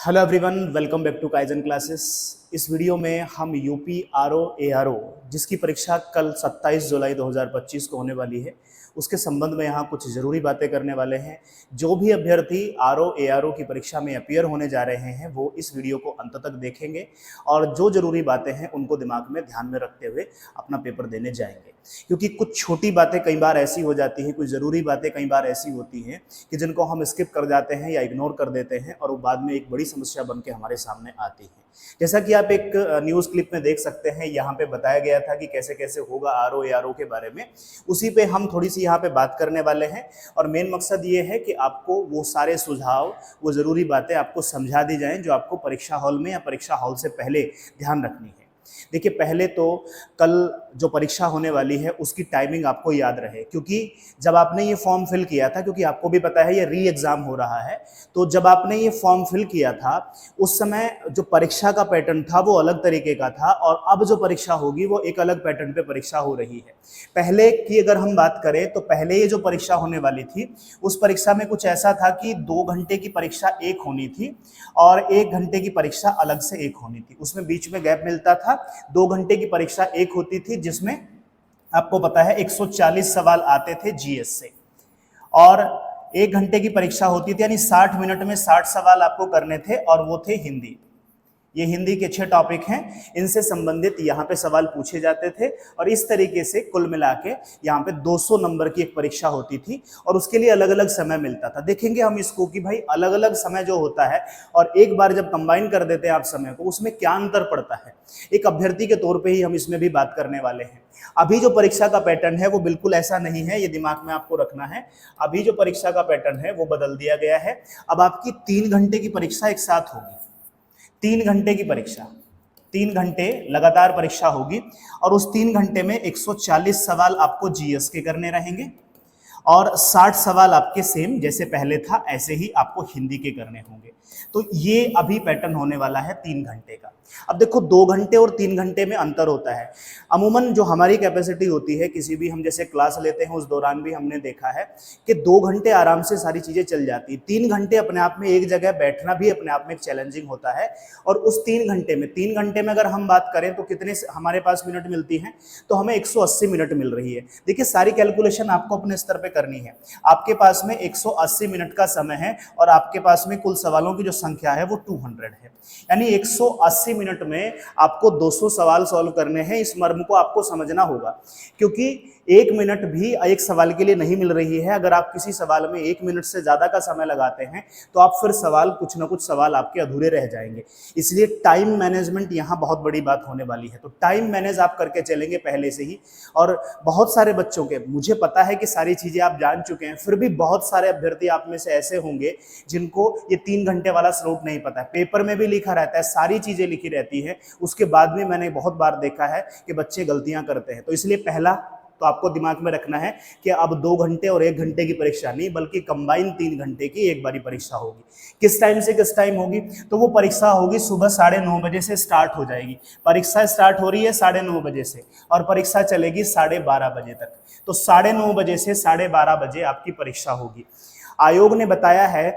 Hello everyone, welcome back to Kaizen classes. इस video में हम यूपी आरओ एआरओ जिसकी परीक्षा कल 27 जुलाई 2025 को होने वाली है, उसके संबंध में यहाँ कुछ ज़रूरी बातें करने वाले हैं। जो भी अभ्यर्थी आरओ एआरओ की परीक्षा में अपीयर होने जा रहे हैं वो इस वीडियो को अंत तक देखेंगे और जो ज़रूरी बातें हैं उनको दिमाग में ध्यान में रखते हुए अपना पेपर देने जाएंगे। क्योंकि कुछ छोटी बातें कई बार ऐसी हो जाती हैं, कुछ ज़रूरी बातें कई बार ऐसी होती हैं कि जिनको हम स्किप कर जाते हैं या इग्नोर कर देते हैं और वो बाद में एक बड़ी समस्या बन के हमारे सामने आती है। जैसा कि आप एक न्यूज़ क्लिप में देख सकते हैं, यहाँ पे बताया गया था कि कैसे कैसे होगा आरओ एआरओ के बारे में, उसी पे हम थोड़ी सी यहाँ पे बात करने वाले हैं। और मेन मकसद ये है कि आपको वो सारे सुझाव, वो ज़रूरी बातें आपको समझा दी जाएं जो आपको परीक्षा हॉल में या परीक्षा हॉल से पहले ध्यान रखनी है। देखिए, पहले तो कल जो परीक्षा होने वाली है उसकी टाइमिंग आपको याद रहे, क्योंकि जब आपने ये फॉर्म फिल किया था, क्योंकि आपको भी पता है ये री एग्ज़ाम हो रहा है, तो जब आपने ये फॉर्म फिल किया था उस समय जो परीक्षा का पैटर्न था वो अलग तरीके का था और अब जो परीक्षा होगी वो एक अलग पैटर्न पे परीक्षा हो रही है। पहले की अगर हम बात करें तो पहले ये जो परीक्षा होने वाली थी उस परीक्षा में कुछ ऐसा था कि 2 घंटे की परीक्षा एक होनी थी और 1 घंटे की परीक्षा अलग से एक होनी थी, उसमें बीच में गैप मिलता था। 2 घंटे की परीक्षा एक होती थी जिसमें आपको पता है 140 सवाल आते थे जीएस से, और 1 घंटे की परीक्षा होती थी, यानी 60 मिनट में 60 सवाल आपको करने थे और वो थे हिंदी। ये हिंदी के 6 टॉपिक हैं, इनसे संबंधित यहाँ पे सवाल पूछे जाते थे और इस तरीके से कुल मिला के यहाँ पे 200 नंबर की एक परीक्षा होती थी और उसके लिए अलग अलग समय मिलता था। देखेंगे हम इसको कि भाई अलग अलग समय जो होता है और एक बार जब कंबाइन कर देते हैं आप समय को, उसमें क्या अंतर पड़ता है, एक अभ्यर्थी के तौर पर ही हम इसमें भी बात करने वाले हैं। अभी जो परीक्षा का पैटर्न है वो बिल्कुल ऐसा नहीं है, ये दिमाग में आपको रखना है। अभी जो परीक्षा का पैटर्न है वो बदल दिया गया है। अब आपकी 3 घंटे की परीक्षा एक साथ होगी, 3 घंटे की परीक्षा, 3 घंटे लगातार परीक्षा होगी और उस 3 घंटे में 140 सवाल आपको जीएस के करने रहेंगे और 60 सवाल आपके सेम जैसे पहले था ऐसे ही आपको हिंदी के करने होंगे। तो ये अभी पैटर्न होने वाला है 3 घंटे का। अब देखो, 2 घंटे और 3 घंटे में अंतर होता है। अमूमन जो हमारी कैपेसिटी होती है, किसी भी हम जैसे क्लास लेते हैं उस दौरान भी हमने देखा है कि 2 घंटे आराम से सारी चीज़ें चल जाती हैं। 3 घंटे अपने आप में एक जगह बैठना भी अपने आप में एक चैलेंजिंग होता है और उस 3 घंटे में अगर हम बात करें तो कितने हमारे पास मिनट मिलती हैं, तो हमें 180 मिनट मिल रही है। देखिए, सारी कैलकुलेशन आपको अपने स्तर पर करनी है। आपके पास में 180 मिनट का समय है और आपके पास में कुल सवालों की जो संख्या है वो 200 है, यानी 180 मिनट में आपको 200 सवाल सॉल्व करने हैं। इस मर्म को आपको समझना होगा, क्योंकि 1 मिनट भी एक सवाल के लिए नहीं मिल रही है। अगर आप किसी सवाल में 1 मिनट से ज़्यादा का समय लगाते हैं तो आप फिर सवाल, कुछ ना कुछ सवाल आपके अधूरे रह जाएंगे। इसलिए टाइम मैनेजमेंट यहाँ बहुत बड़ी बात होने वाली है। तो टाइम मैनेज आप करके चलेंगे पहले से ही। और बहुत सारे बच्चों के, मुझे पता है कि सारी चीज़ें आप जान चुके हैं, फिर भी बहुत सारे अभ्यर्थी आप में से ऐसे होंगे जिनको ये 3 घंटे वाला स्रोत नहीं पता है। पेपर में भी लिखा रहता है, सारी चीज़ें लिखी रहती है, उसके बाद में मैंने बहुत बार देखा है कि बच्चे गलतियां करते हैं। तो इसलिए पहला तो आपको दिमाग में रखना है कि अब 2 घंटे और 1 घंटे की परीक्षा नहीं, बल्कि कंबाइन 3 घंटे की एक बारी परीक्षा होगी। किस टाइम से किस टाइम होगी? तो वो परीक्षा होगी सुबह 9:30 बजे से स्टार्ट हो जाएगी। परीक्षा स्टार्ट हो रही है 9:30 बजे से और परीक्षा चलेगी 12:30 बजे तक। तो 9:30 बजे से 12:30 बजे आपकी परीक्षा होगी। आयोग ने बताया है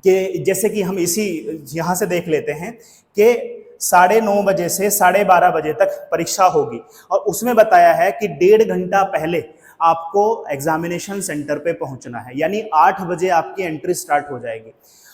कि जैसे कि हम इसी यहाँ से देख लेते हैं कि 9:30 बजे से 12:30 बजे तक परीक्षा होगी और उसमें बताया है कि 1.5 घंटा पहले आपको एग्जामिनेशन सेंटर पे पहुंचना है, यानी 8 बजे आपकी एंट्री स्टार्ट हो जाएगी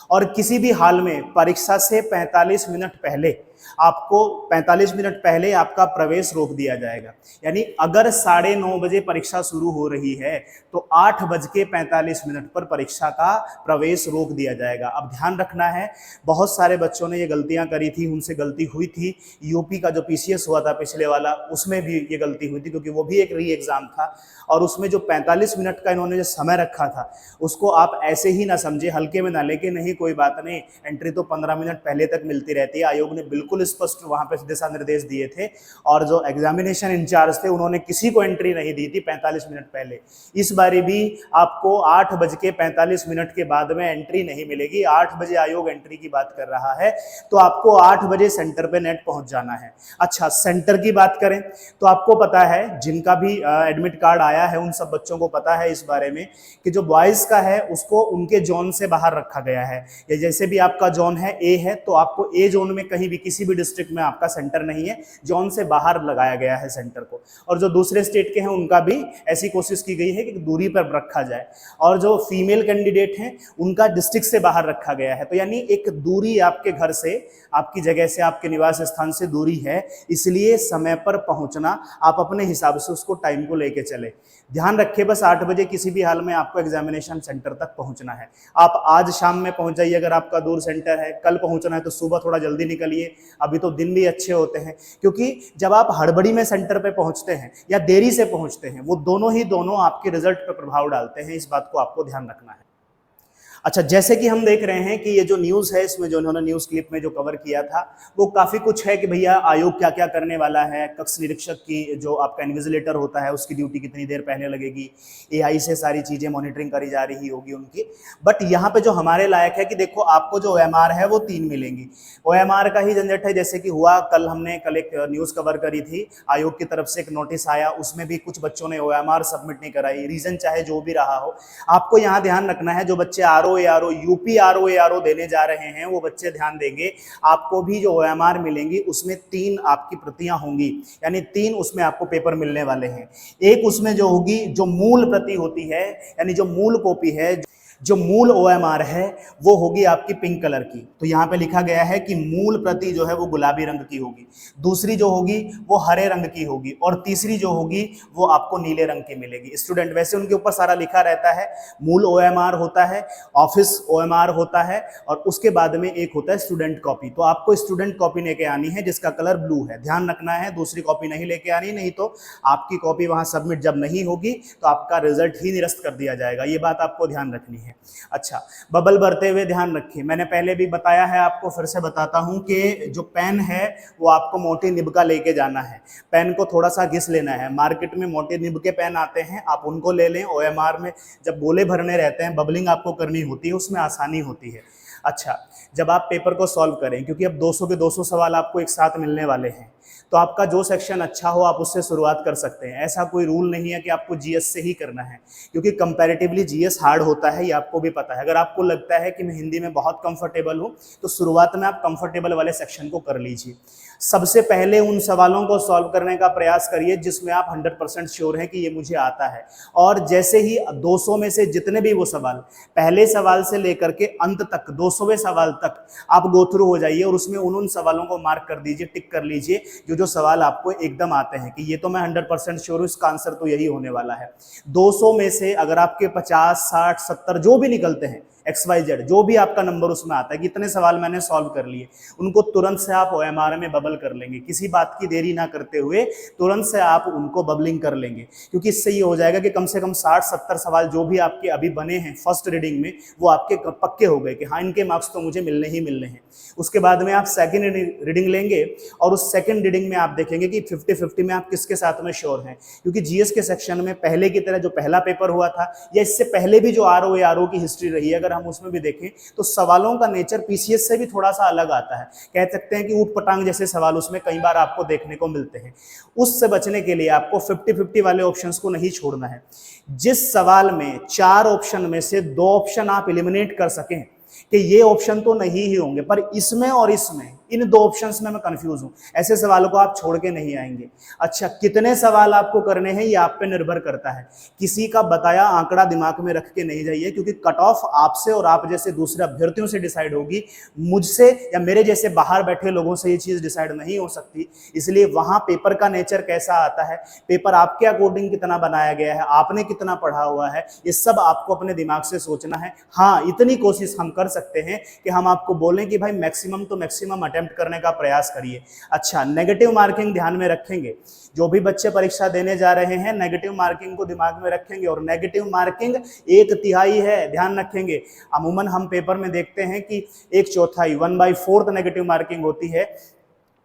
और किसी भी हाल में परीक्षा से 45 मिनट पहले आपको 45 मिनट पहले आपका प्रवेश रोक दिया जाएगा। यानी अगर 9:30 बजे परीक्षा शुरू हो रही है तो 8:45 पर परीक्षा का प्रवेश रोक दिया जाएगा। अब ध्यान रखना है, बहुत सारे बच्चों ने ये गलतियां करी थी, उनसे गलती हुई थी। यूपी का जो पीसीएस हुआ था पिछले वाला, उसमें भी ये गलती हुई थी, क्योंकि वो भी एक री एग्जाम था और उसमें जो 45 मिनट का इन्होंने जो समय रखा था उसको आप ऐसे ही ना समझे, हल्के में ना लेके, नहीं कोई बात नहीं, एंट्री तो 15 मिनट पहले तक मिलती रहती है। आयोग ने बिल्कुल बिल्कुल स्पष्ट वहां पे दिशा निर्देश दिए थे, और जो एग्जामिनेशन इंचार्ज थे उन्होंने किसी को एंट्री नहीं दी थी 45 मिनट पहले। इस बारी भी आपको 8:45 के बाद में एंट्री नहीं मिलेगी। 8 बजे आयोग एंट्री की बात कर रहा है, तो आपको 8 बजे सेंटर पे नेट पहुंच जाना है। अच्छा, सेंटर की बात करें तो आपको पता है, जिनका भी एडमिट कार्ड आया है उन सब बच्चों को पता है इस बारे में कि जो बॉयज का है उसको उनके जोन से बाहर रखा गया है। या जैसे भी आपका जोन है ए है, तो आपको ए जोन में कहीं भी किसी भी डिस्ट्रिक्ट में आपका सेंटर नहीं है, जोन से बाहर लगाया गया है सेंटर को। और जो दूसरे स्टेट के हैं उनका भी ऐसी कोशिश की गई है कि दूरी पर रखा जाए, और जो फीमेल कैंडिडेट हैं उनका डिस्ट्रिक्ट से बाहर रखा गया है। तो यानी एक दूरी आपके घर से, आपकी जगह से, आपके निवास स्थान से दूरी है, इसलिए समय पर पहुंचना, आप अपने हिसाब से उसको टाइम को लेके चले। ध्यान रखिए बस 8 बजे किसी भी हाल में आपको एग्जामिनेशन सेंटर तक पहुंचना है। आप आज शाम में पहुंच जाइए अगर आपका दूर सेंटर है, कल पहुंचना है तो सुबह थोड़ा जल्दी निकलिए, अभी तो दिन भी अच्छे होते हैं। क्योंकि जब आप हड़बड़ी में सेंटर पे पहुंचते हैं या देरी से पहुंचते हैं, वो दोनों आपके रिजल्ट पर प्रभाव डालते हैं। इस बात को आपको ध्यान रखना है। अच्छा, जैसे कि हम देख रहे हैं कि ये जो न्यूज़ है, इसमें जो इन्होंने न्यूज़ क्लिप में जो कवर किया था वो काफ़ी कुछ है कि भैया आयोग क्या क्या करने वाला है। कक्ष निरीक्षक की जो आपका इन्विजिलेटर होता है उसकी ड्यूटी कितनी देर पहले लगेगी, एआई से सारी चीज़ें मॉनिटरिंग करी जा रही होगी उनकी। बट यहाँ पे जो हमारे लायक है कि देखो आपको जो OMR है वो 3 मिलेंगी। OMR का ही झंझट है, जैसे कि हुआ कल एक न्यूज़ कवर करी थी, आयोग की तरफ से एक नोटिस आया, उसमें भी कुछ बच्चों ने OMR सबमिट नहीं कराई। रीज़न चाहे जो भी रहा हो, आपको यहाँ ध्यान रखना है, जो बच्चे यूपी आरओ देने जा रहे हैं वो बच्चे ध्यान देंगे, आपको भी जो OMR मिलेंगी उसमें 3 आपकी प्रतियां होंगी, यानी 3 उसमें आपको पेपर मिलने वाले हैं। एक उसमें जो होगी, जो मूल प्रति होती है, यानी जो मूल कॉपी है, जो मूल OMR है वो होगी आपकी पिंक कलर की। तो यहाँ पे लिखा गया है कि मूल प्रति जो है वो गुलाबी रंग की होगी, दूसरी जो होगी वो हरे रंग की होगी, और तीसरी जो होगी वो आपको नीले रंग की मिलेगी। स्टूडेंट, वैसे उनके ऊपर सारा लिखा रहता है, मूल OMR होता है, ऑफिस OMR होता है, और उसके बाद में एक होता है स्टूडेंट कॉपी। तो आपको स्टूडेंट कॉपी लेके आनी है जिसका कलर ब्लू है, ध्यान रखना है, दूसरी कॉपी नहीं लेके आनी, नहीं तो आपकी कॉपी वहाँ सबमिट जब नहीं होगी तो आपका रिजल्ट ही निरस्त कर दिया जाएगा। ये बात आपको ध्यान रखनी है। अच्छा, बबल भरते हुए ध्यान रखिए, मैंने पहले भी बताया है, आपको फिर से बताता हूं कि जो पेन है वो आपको मोटी निब का लेके जाना है। पेन को थोड़ा सा घिस लेना है, मार्केट में मोटे निब के पेन आते हैं, आप उनको ले लें। OMR में जब गोले भरने रहते हैं, बबलिंग आपको करनी होती है, उसमें आसानी होती है। अच्छा, जब आप पेपर को सॉल्व करें, क्योंकि अब 200 के 200 सवाल आपको एक साथ मिलने वाले हैं, तो आपका जो सेक्शन अच्छा हो आप उससे शुरुआत कर सकते हैं। ऐसा कोई रूल नहीं है कि आपको GS से ही करना है, क्योंकि कंपैरेटिवली GS हार्ड होता है, ये आपको भी पता है। अगर आपको लगता है कि मैं हिंदी में बहुत कंफर्टेबल हूँ, तो शुरुआत में आप कंफर्टेबल वाले सेक्शन को कर लीजिए। सबसे पहले उन सवालों को सॉल्व करने का प्रयास करिए जिसमें आप 100% श्योर हैं कि ये मुझे आता है, और जैसे ही 200 में से जितने भी वो सवाल, पहले सवाल से लेकर के अंत तक 200वें सवाल तक आप गो थ्रू हो जाइए, और उसमें उन सवालों को मार्क कर दीजिए, टिक कर लीजिए जो सवाल आपको एकदम आते हैं कि ये तो मैं 100% श्योर हूँ, इसका आंसर तो यही होने वाला है। 200 में से अगर आपके 50, 60, 70 जो भी निकलते हैं, XYZ जो भी आपका नंबर उसमें आता है कि इतने सवाल मैंने सॉल्व कर लिए, उनको तुरंत से आप OMR में बबल कर लेंगे, किसी बात की देरी ना करते हुए तुरंत से आप उनको बबलिंग कर लेंगे, क्योंकि इससे ये हो जाएगा कि कम से कम 60-70 सवाल जो भी आपके अभी बने हैं फर्स्ट रीडिंग में, वो आपके पक्के हो गए कि हाँ इनके मार्क्स तो मुझे मिलने ही मिलने हैं। उसके बाद में आप सेकंड रीडिंग लेंगे, और उस सेकंड रीडिंग में आप देखेंगे कि 50-50 में आप किसके साथ में श्योर हैं, क्योंकि GS के सेक्शन में पहले की तरह जो पहला पेपर हुआ था, या इससे पहले भी जो RO की हिस्ट्री रही है, अगर हम उसमें भी देखें तो सवालों का नेचर PCS से भी थोड़ा सा अलग आता है। कह सकते हैं कि ऊट पटांग जैसे सवाल उसमें कई बार आपको देखने को मिलते हैं। उससे बचने के लिए आपको 50-50 वाले ऑप्शंस को नहीं छोड़ना है। जिस सवाल में 4 ऑप्शन में से 2 ऑप्शन आप एलिमिनेट कर सकें कि ये ऑप्शन तो नहीं ही होंगे, पर इसमें और इसमें, इन 2 ऑप्शंस में मैं कंफ्यूज हूं, ऐसे सवालों को आप छोड़ के नहीं आएंगे। अच्छा, कितने सवाल आपको करने हैं ये आप पे निर्भर करता है, किसी का बताया आंकड़ा दिमाग में रख के नहीं जाइए, क्योंकि कट ऑफ आपसे और आप जैसे दूसरे अभ्यर्थियों से डिसाइड होगी, मुझसे या मेरे जैसे बाहर बैठे लोगों से ये चीज डिसाइड नहीं हो सकती। इसलिए वहां पेपर का नेचर कैसा आता है, पेपर आपके अकॉर्डिंग कितना बनाया गया है, आपने कितना पढ़ा हुआ है, ये सब आपको अपने दिमाग से सोचना है। हाँ, इतनी कोशिश हम कर सकते हैं कि हम आपको बोलें कि भाई मैक्सिमम तो मैक्सिमम अटेम्प्ट करने का प्रयास करिए। अच्छा, नेगेटिव मार्किंग ध्यान में रखेंगे, जो भी बच्चे परीक्षा देने जा रहे हैं नेगेटिव मार्किंग को दिमाग में रखेंगे, और नेगेटिव मार्किंग 1/3 है, ध्यान रखेंगे। अमूमन हम पेपर में देखते हैं कि 1/4 1/4 नेगेटिव मार्किंग होती है,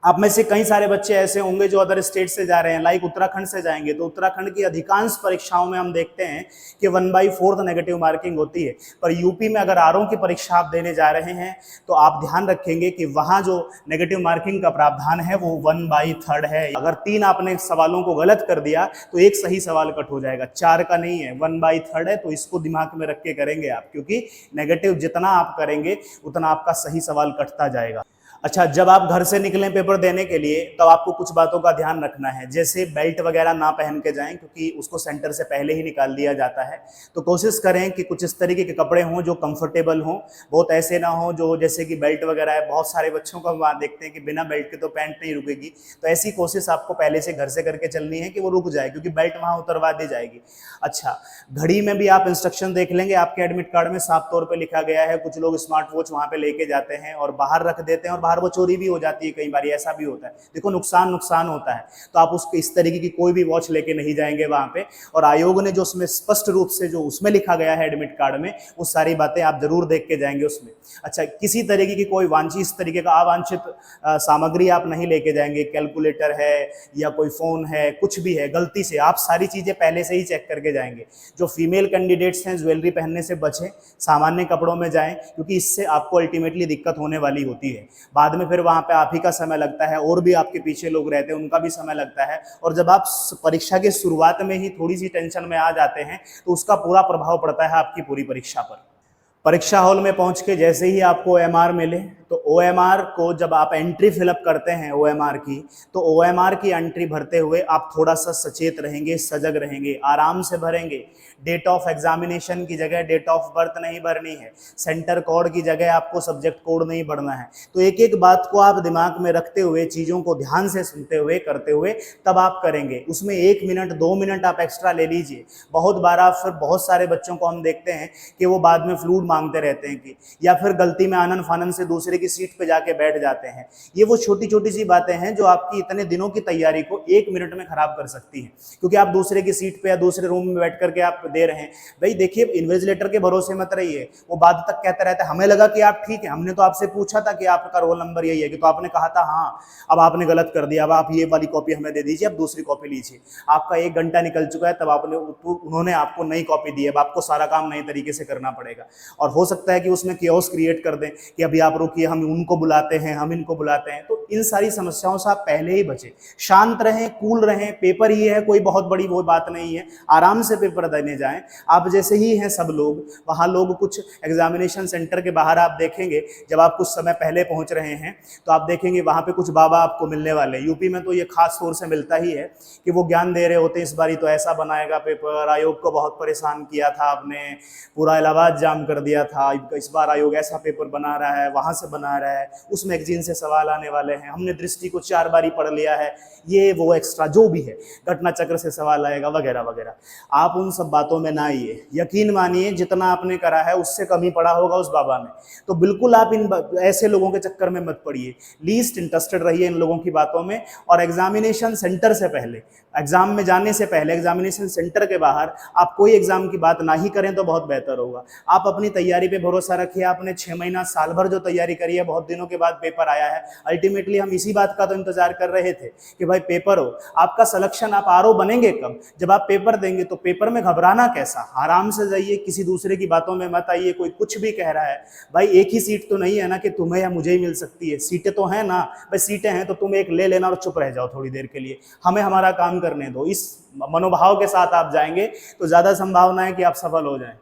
आप में से कई सारे बच्चे ऐसे होंगे जो अदर स्टेट से जा रहे हैं, लाइक उत्तराखंड से जाएंगे, तो उत्तराखंड की अधिकांश परीक्षाओं में हम देखते हैं कि 1/4 नेगेटिव मार्किंग होती है। पर यूपी में अगर आरओ की परीक्षा आप देने जा रहे हैं तो आप ध्यान रखेंगे कि वहाँ जो नेगेटिव मार्किंग का प्रावधान है वो 1/3 है। अगर 3 आपने सवालों को गलत कर दिया तो एक सही सवाल कट हो जाएगा, 4 का नहीं है, 1/3 है। तो इसको दिमाग में रख के करेंगे आप, क्योंकि नेगेटिव जितना आप करेंगे उतना आपका सही सवाल कटता जाएगा। अच्छा, जब आप घर से निकलें पेपर देने के लिए तब आपको कुछ बातों का ध्यान रखना है, जैसे बेल्ट वगैरह ना पहन के जाएं, क्योंकि उसको सेंटर से पहले ही निकाल दिया जाता है। तो कोशिश करें कि कुछ इस तरीके के कपड़े हों जो कंफर्टेबल हों, बहुत ऐसे ना हो जो जैसे कि बेल्ट वगैरह है। बहुत सारे बच्चों को हम वहाँ देखते हैं कि बिना बेल्ट के तो पैंट नहीं रुकेगी, तो ऐसी कोशिश आपको पहले से घर से करके चलनी है कि वो रुक जाए, क्योंकि बेल्ट वहाँ उतरवा दी जाएगी। अच्छा, घड़ी में भी आप इंस्ट्रक्शन देख लेंगे, आपके एडमिट कार्ड में साफ तौर पर लिखा गया है। कुछ लोग स्मार्ट वॉच वहाँ पे लेके जाते हैं और बाहर रख देते हैं, और बाहर वो चोरी भी हो जाती है, कई बार ऐसा भी होता है। देखो, नुकसान होता है, तो आप उसको इस तरीके की कोई भी वॉच लेके नहीं जाएंगे वहां पे। और आयोग ने जो उसमें स्पष्ट रूप से जो उसमें लिखा गया है एडमिट कार्ड में, वो सारी बातें आप जरूर देख के जाएंगे उसमें। अच्छा, किसी तरीके की कोई वांछित, इस तरीके का अवांछित सामग्री आप नहीं लेके जाएंगे, कैलकुलेटर है या कोई फोन है, कुछ भी है, गलती से आप सारी चीजें पहले से ही चेक करके जाएंगे। जो फीमेल कैंडिडेट्स हैं, ज्वेलरी पहनने से बचें, सामान्य कपड़ों में जाएं, क्योंकि इससे आपको अल्टीमेटली दिक्कत होने वाली होती है। बाद में फिर वहां पे आप ही का समय लगता है, और भी आपके पीछे लोग रहते हैं, उनका भी समय लगता है। और जब आप परीक्षा के शुरुआत में ही थोड़ी सी टेंशन में आ जाते हैं तो उसका पूरा प्रभाव पड़ता है आपकी पूरी परीक्षा पर। परीक्षा हॉल में पहुंच के जैसे ही आपको ओएमआर मिले, तो ओएमआर को जब आप एंट्री फिलअप करते हैं ओएमआर की, तो ओएमआर की एंट्री भरते हुए आप थोड़ा सा सचेत रहेंगे, सजग रहेंगे, आराम से भरेंगे। डेट ऑफ एग्जामिनेशन की जगह डेट ऑफ बर्थ नहीं भरनी है, सेंटर कोड की जगह आपको सब्जेक्ट कोड नहीं भरना है। तो एक एक बात को आप दिमाग में रखते हुए, चीज़ों को ध्यान से सुनते हुए, करते हुए तब आप करेंगे। उसमें 1 मिनट 2 मिनट आप एक्स्ट्रा ले लीजिए। बहुत बार फिर बहुत सारे बच्चों को हम देखते हैं कि वो बाद में फ्लूड मांगते रहते हैं कि, या फिर गलती में आनन फानन से दूसरे की सीट पे जाके बैठ जाते हैं। ये वो छोटी छोटी सी बातें हैं जो आपकी इतने दिनों की तैयारी को 1 मिनट में खराब कर सकती हैं, क्योंकि आप दूसरे की सीट पे या दूसरे रूम में बैठ करके आप दे रहे हैं। भाई देखिए, इन्विजिलेटर के भरोसे मत रहिए, वो बाद तक कहता रहता है हमें लगा कि आप ठीक है, हमने तो आपसे पूछा था कि आपका रोल नंबर यही है, कि तो आपने कहा था हाँ, अब आपने गलत कर दिया, अब आप ये वाली कॉपी हमें दे दीजिए, अब दूसरी कॉपी लीजिए। आपका 1 घंटा निकल चुका है, तब उन्होंने आपको नई कॉपी दी है, अब आपको सारा काम नए तरीके से करना पड़ेगा। और हो सकता है कि उसमें केओस क्रिएट कर दें कि अभी आप रुकिए, हम उनको बुलाते हैं, हम इनको बुलाते हैं। तो इन सारी समस्याओं से आप पहले ही बचें, शांत रहें, कूल रहें। पेपर ही है, कोई बहुत बड़ी वो बात नहीं है, आराम से पेपर देने जाएं। आप जैसे ही हैं सब लोग, वहाँ लोग कुछ एग्जामिनेशन सेंटर के बाहर आप देखेंगे, जब आप कुछ समय पहले पहुँच रहे हैं तो आप देखेंगे वहाँ पे कुछ बाबा आपको मिलने वाले। यूपी में तो ये खास तौर से मिलता ही है कि वो ज्ञान दे रहे होते हैं, इस बारी तो ऐसा बनाएगा पेपर, आयोग को बहुत परेशान किया था आपने, पूरा इलाहाबाद जाम कर दिया था, इस बार आयोग ऐसा पेपर बना रहा है, वहाँ से बना रहा है, उस मैगजीन से सवाल आने वाले हैं, हमने दृष्टि को 4 बारी पढ़ लिया है, ये वो एक्स्ट्रा जो भी है, घटना चक्र से सवाल आएगा वगैरह वगैरह। आप उन सब बातों में ना आइए। यकीन मानिए, जितना आपने करा है उससे कमी पड़ा होगा उस बाबा ने। तो बिल्कुल आप इन ऐसे लोगों के चक्कर में मत पड़िए, लीस्ट इंटरेस्टेड रहिए इन लोगों की बातों में। और एग्जामिनेशन सेंटर से पहले, एग्जाम में जाने से पहले, एग्जामिनेशन सेंटर के बाहर आप कोई एग्जाम की बात ना ही करें तो बहुत बेहतर होगा। आप अपनी तैयारी पे भरोसा रखिए। आपने 6 महीना, साल भर जो तैयारी करी है, बहुत दिनों के बाद पेपर आया है। अल्टीमेटली हम इसी बात का तो इंतजार कर रहे थे कि भाई पेपर हो, आपका सिलेक्शन, आप आरओ बनेंगे कब, जब आप पेपर देंगे। तो पेपर में घबराना कैसा, आराम से जाइए, किसी दूसरे की बातों में मत आइए। कोई कुछ भी कह रहा है, भाई एक ही सीट तो नहीं है ना कि तुम्हें या मुझे ही मिल सकती है, सीटें तो हैं ना भाई, सीटें हैं तो तुम एक ले लेना और चुप रह जाओ थोड़ी देर के लिए, हमें हमारा काम करने दो। इस मनोभाव के साथ आप जाएंगे तो ज्यादा संभावना है कि आप सफल हो जाएं।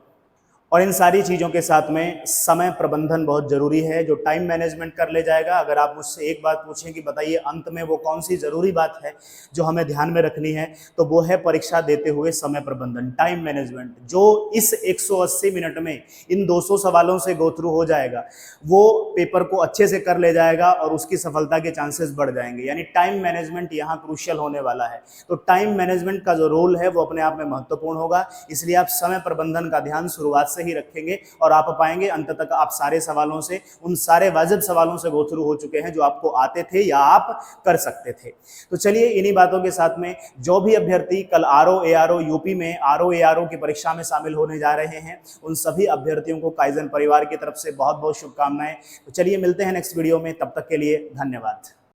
और इन सारी चीज़ों के साथ में समय प्रबंधन बहुत ज़रूरी है, जो टाइम मैनेजमेंट कर ले जाएगा। अगर आप मुझसे एक बात पूछें कि बताइए अंत में वो कौन सी ज़रूरी बात है जो हमें ध्यान में रखनी है, तो वो है परीक्षा देते हुए समय प्रबंधन, टाइम मैनेजमेंट। जो इस 180 मिनट में इन 200 सवालों से गो थ्रू हो जाएगा, वो पेपर को अच्छे से कर ले जाएगा और उसकी सफलता के चांसेस बढ़ जाएंगे। यानी टाइम मैनेजमेंट यहाँ क्रूशियल होने वाला है। तो टाइम मैनेजमेंट का जो रोल है वो अपने आप में महत्वपूर्ण होगा, इसलिए आप समय प्रबंधन का ध्यान शुरुआत से ही रखेंगे और आप पाएंगे अंत तक आप सारे सवालों से, उन सारे वाजिब सवालों से गो थ्रू हो चुके हैं जो आपको आते थे या आप कर सकते थे। तो चलिए, इन्हीं बातों के साथ में जो भी अभ्यर्थी कल आरओ एआरओ यूपी में आरओ एआरओ की परीक्षा में शामिल होने जा रहे हैं, उन सभी अभ्यर्थियों को काइजन परिवार की तरफ से बहुत बहुत शुभकामनाएं। तो चलिए मिलते हैं नेक्स्ट वीडियो में, तब तक के लिए धन्यवाद।